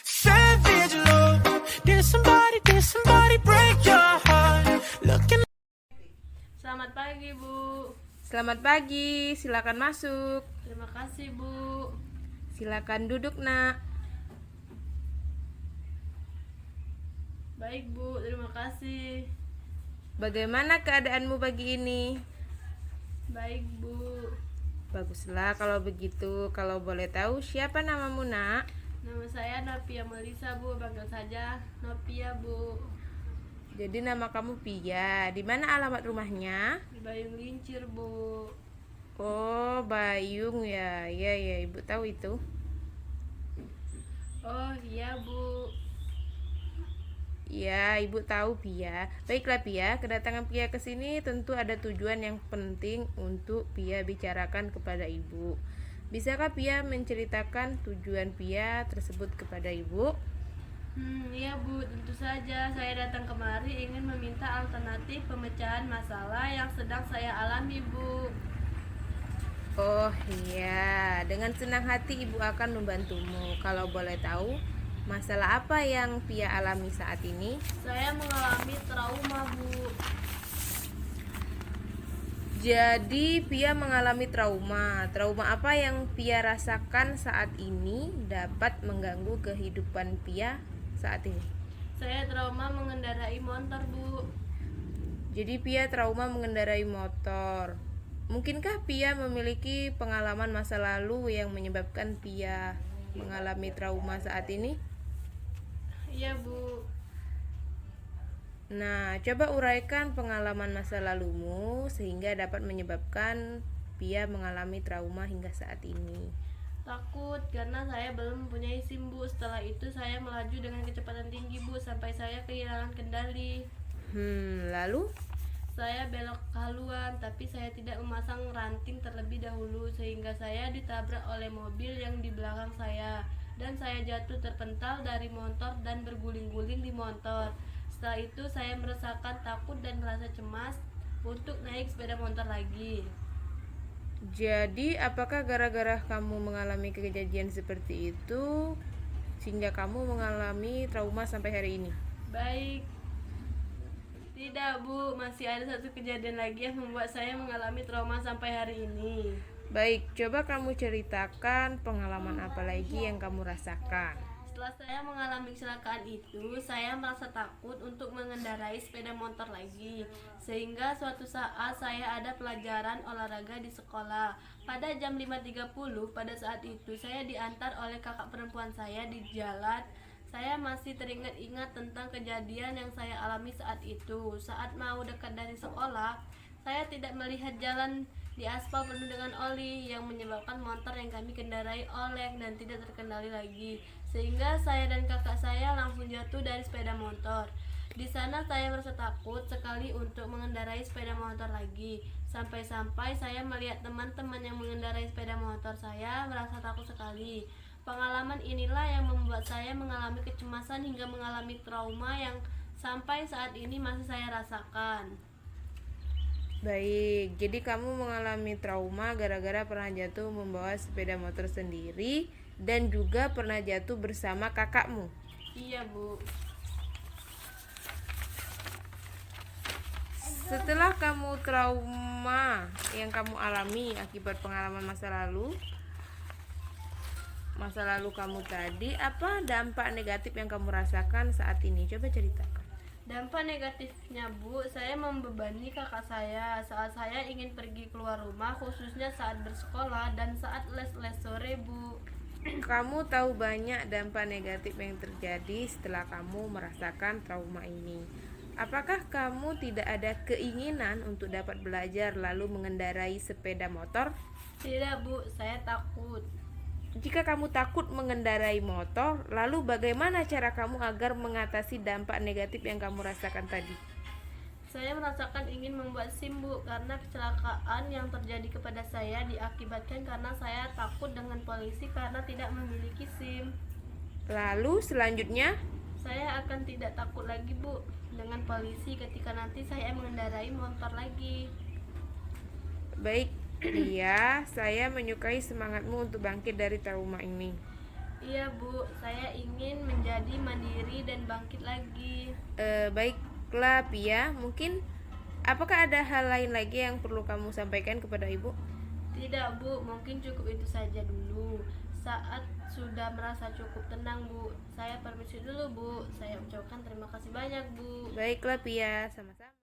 Savage love. Did somebody break your heart? Looking. Selamat pagi, Bu. Selamat pagi, silakan masuk. Terima kasih, Bu. Silakan duduk, Nak. Baik, Bu. Terima kasih. Bagaimana keadaanmu pagi ini? Baik, Bu. Baguslah kalau begitu. Kalau boleh tahu siapa namamu, Nak? Nama saya Nopia Melisa, Bu. Panggil saja Nopia, Bu. Jadi nama kamu Pia. Di mana alamat rumahnya? Di Bayung Lincir, Bu. Oh, Bayung ya. Ya, Ibu tahu itu. Oh, iya, Bu. Ya, Ibu tahu Pia. Baiklah Pia, kedatangan Pia ke sini tentu ada tujuan yang penting untuk Pia bicarakan kepada Ibu. Bisakah Pia menceritakan tujuan Pia tersebut kepada Ibu? Iya, Bu. Tentu saja. Saya datang kemari ingin meminta alternatif pemecahan masalah yang sedang saya alami, Bu. Oh iya, dengan senang hati Ibu akan membantumu. Kalau boleh tahu, masalah apa yang Pia alami saat ini? Saya mengalami trauma, Bu. Jadi Pia mengalami trauma. Trauma apa yang Pia rasakan saat ini dapat mengganggu kehidupan Pia saat ini? Saya trauma mengendarai motor, Bu. Jadi Pia trauma mengendarai motor. Mungkinkah Pia memiliki pengalaman masa lalu yang menyebabkan Pia mengalami trauma saat ini? Iya, Bu. Nah, coba uraikan pengalaman masa lalumu sehingga dapat menyebabkan Pia mengalami trauma hingga saat ini. Takut karena saya belum mempunyai SIM, Bu. Setelah itu saya melaju dengan kecepatan tinggi, Bu, sampai saya kehilangan kendali. Lalu? Saya belok ke haluan, tapi saya tidak memasang ranting terlebih dahulu sehingga saya ditabrak oleh mobil yang di belakang saya dan saya jatuh terpental dari motor dan berguling-guling di motor. Setelah itu saya merasakan takut dan merasa cemas untuk naik sepeda motor lagi. Jadi, apakah gara-gara kamu mengalami kejadian seperti itu sehingga kamu mengalami trauma sampai hari ini? Baik. Tidak, Bu, masih ada satu kejadian lagi yang membuat saya mengalami trauma sampai hari ini. Baik, coba kamu ceritakan pengalaman apa lagi yang kamu rasakan. Setelah saya mengalami kecelakaan itu, saya merasa takut untuk mengendarai sepeda motor lagi. Sehingga suatu saat saya ada pelajaran olahraga di sekolah. Pada jam 5.30 pada saat itu saya diantar oleh kakak perempuan saya di jalan. Saya masih teringat-ingat tentang kejadian yang saya alami saat itu. Saat mau dekat dari sekolah, saya tidak melihat jalan di aspal penuh dengan oli yang menyebabkan motor yang kami kendarai oleng dan tidak terkendali lagi. Sehingga saya dan kakak saya langsung jatuh dari sepeda motor. Di sana saya merasa takut sekali untuk mengendarai sepeda motor lagi. Sampai-sampai saya melihat teman-teman yang mengendarai sepeda motor saya merasa takut sekali. Pengalaman inilah yang membuat saya mengalami kecemasan hingga mengalami trauma yang sampai saat ini masih saya rasakan. Baik, jadi kamu mengalami trauma gara-gara pernah jatuh membawa sepeda motor sendiri dan juga pernah jatuh bersama kakakmu. Iya, Bu. Setelah kamu trauma yang kamu alami akibat pengalaman masa lalu kamu tadi, apa dampak negatif yang kamu rasakan saat ini? Coba ceritakan. Dampak negatifnya, Bu, saya membebani kakak saya saat saya ingin pergi keluar rumah, khususnya saat bersekolah dan saat les-les sore, Bu. Kamu tahu banyak dampak negatif yang terjadi setelah kamu merasakan trauma ini. Apakah kamu tidak ada keinginan untuk dapat belajar lalu mengendarai sepeda motor? Tidak, Bu, saya takut. Jika kamu takut mengendarai motor, lalu bagaimana cara kamu agar mengatasi dampak negatif yang kamu rasakan tadi? Saya merasakan ingin membuat SIM, Bu, karena kecelakaan yang terjadi kepada saya diakibatkan karena saya takut dengan polisi karena tidak memiliki SIM. Lalu selanjutnya, Saya akan tidak takut lagi, Bu, dengan polisi ketika nanti saya mengendarai motor lagi. baik, iya, saya menyukai semangatmu untuk bangkit dari trauma ini. Iya, Bu, saya ingin menjadi mandiri dan bangkit lagi. Baiklah Pia, mungkin apakah ada hal lain lagi yang perlu kamu sampaikan kepada ibu? Tidak Bu, mungkin cukup itu saja dulu. Saat sudah merasa cukup tenang Bu, saya permisi dulu Bu. Saya ucapkan terima kasih banyak Bu. Baiklah Pia, sama-sama.